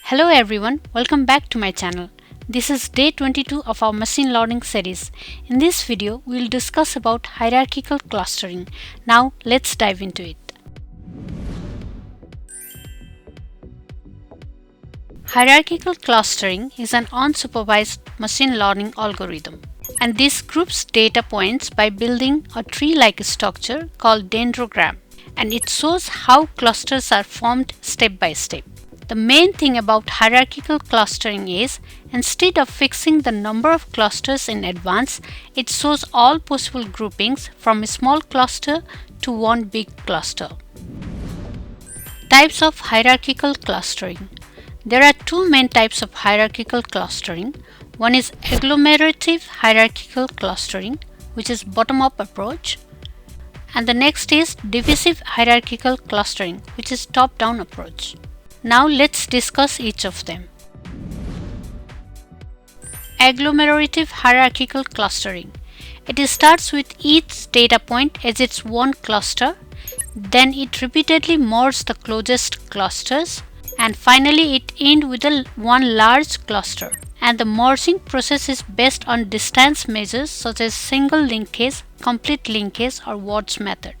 Hello everyone, welcome back to my channel. This is day 22 of our machine learning series. In this video, we will discuss about hierarchical clustering. Now let's dive into it. Hierarchical clustering is an unsupervised machine learning algorithm, and this groups data points by building a tree-like structure called dendrogram, and it shows how clusters are formed step by step. The main thing about hierarchical clustering is, instead of fixing the number of clusters in advance, it shows all possible groupings from a small cluster to one big cluster. Types of hierarchical clustering. There are two main types of hierarchical clustering. One is agglomerative hierarchical clustering, which is bottom-up approach, and the next is divisive hierarchical clustering, which is top-down approach. Now let's discuss each of them. Agglomerative hierarchical clustering. It starts with each data point as its one cluster, then it repeatedly merges the closest clusters, and finally it ends with one large cluster. And the merging process is based on distance measures such as single linkage, complete linkage, or Ward's method.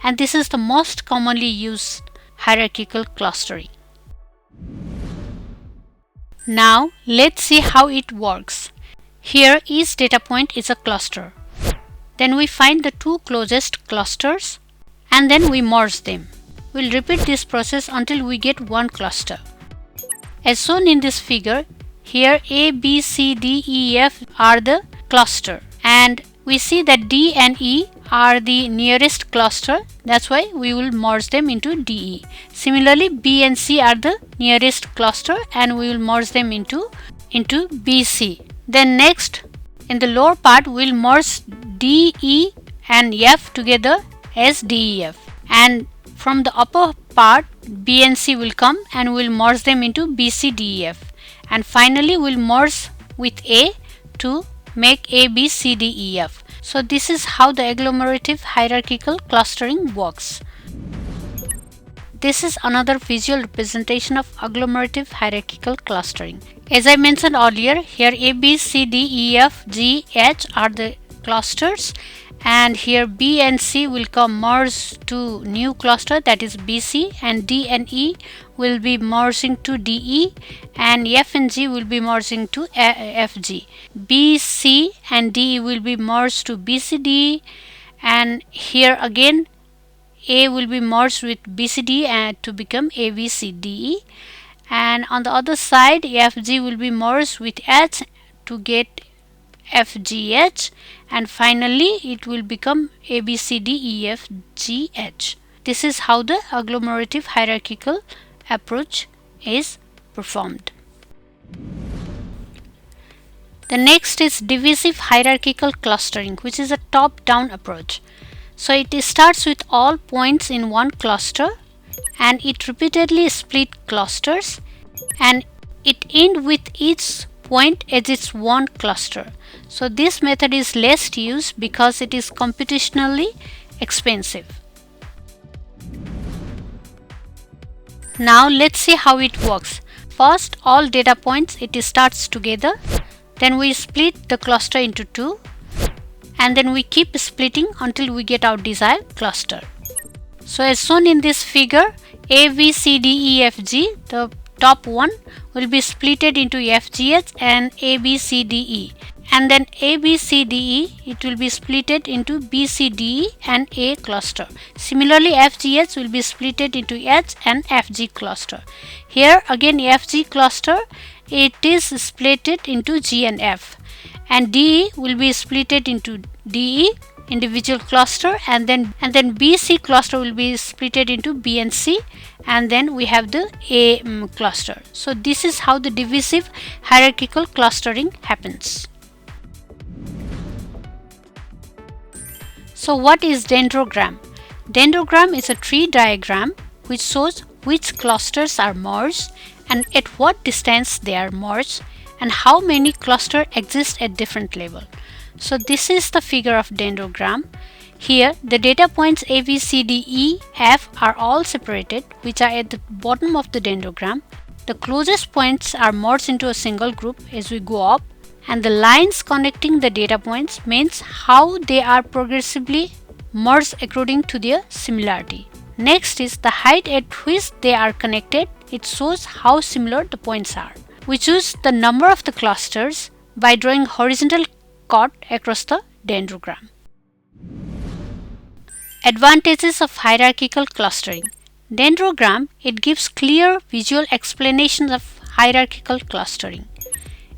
And this is the most commonly used hierarchical clustering. Now let's see how it works. Here each data point is a cluster. Then we find the two closest clusters and then we merge them. We'll repeat this process until we get one cluster. As shown in this figure, here A, B, C, D, E, F are the cluster, and we see that D and E are the nearest cluster. That's why we will merge them into DE. Similarly, B and C are the nearest cluster and we will merge them into BC. Then next, in the lower part, we will merge DE and F together as DEF. And from the upper part, B and C will come and we will merge them into BCDEF. And finally, we will merge with A to make ABCDEF. So this is how the agglomerative hierarchical clustering works. This is another visual representation of agglomerative hierarchical clustering. As I mentioned earlier, here A, B, C, D, E, F, G, H are the clusters, and here B and C will come merged to new cluster, that is BC, and D and E will be merging to DE, and F and G will be merging to FG. B, C and D will be merged to BCD, and here again A will be merged with BCD and to become ABCDE, and on the other side FG will be merged with H to get FGH, and finally it will become ABCDEFGH. This is how the agglomerative hierarchical approach is performed. The next is divisive hierarchical clustering, which is a top-down approach. So it starts with all points in one cluster and it repeatedly split clusters, and it ends with each point as its one cluster. So this method is less used because it is computationally expensive. Now let's see how it works. First, all data points it starts together, then we split the cluster into two, and then we keep splitting until we get our desired cluster. So as shown in this figure, A, B, C, D, E, F, G, the top one will be splitted into FGH and ABCDE, and then ABCDE it will be splitted into BCDE and A cluster. Similarly, FGH will be splitted into H and FG cluster. Here again FG cluster it is splitted into G and F, and DE will be splitted into DE individual cluster, and then BC cluster will be splitted into B and C, and then we have the A cluster. So this is how the divisive hierarchical clustering happens. So what is dendrogram? Dendrogram is a tree diagram which shows which clusters are merged and at what distance they are merged and how many clusters exist at different levels. So this is the figure of dendrogram. Here the data points A, B, C, D, E, F are all separated, which are at the bottom of the dendrogram, The closest points are merged into a single group as we go up, and the lines connecting the data points means how they are progressively merged according to their similarity. Next is the height at which they are connected. It shows how similar the points are. We choose the number of the clusters by drawing horizontal cut across the dendrogram. Advantages of hierarchical clustering. Dendrogram, it gives clear visual explanations of hierarchical clustering.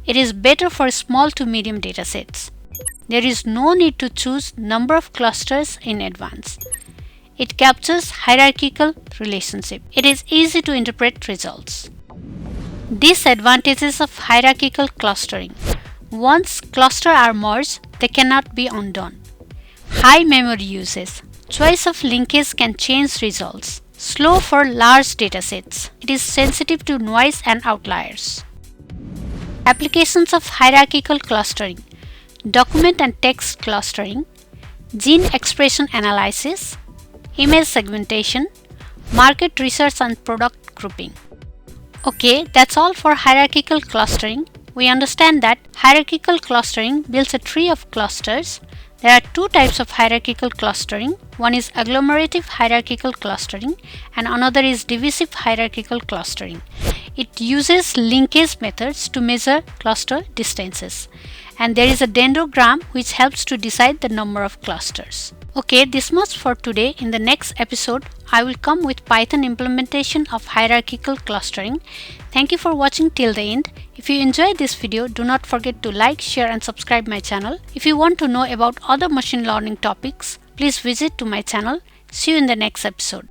It is better for small to medium datasets. There is no need to choose number of clusters in advance. It captures hierarchical relationship. It is easy to interpret results. Disadvantages of hierarchical clustering. Once clusters are merged, they cannot be undone. High memory usage. Choice of linkage can change results. Slow for large datasets. It is sensitive to noise and outliers. Applications of hierarchical clustering. Document and text clustering, gene expression analysis, image segmentation, market research and product grouping. Okay, that's all for hierarchical clustering. We understand that hierarchical clustering builds a tree of clusters. There are two types of hierarchical clustering. One is agglomerative hierarchical clustering and another is divisive hierarchical clustering. It uses linkage methods to measure cluster distances. And there is a dendrogram which helps to decide the number of clusters. Okay, this much for today. In the next episode, I will come with Python implementation of hierarchical clustering. Thank you for watching till the end. If you enjoyed this video, do not forget to like, share and subscribe my channel. If you want to know about other machine learning topics, please visit to my channel. See you in the next episode.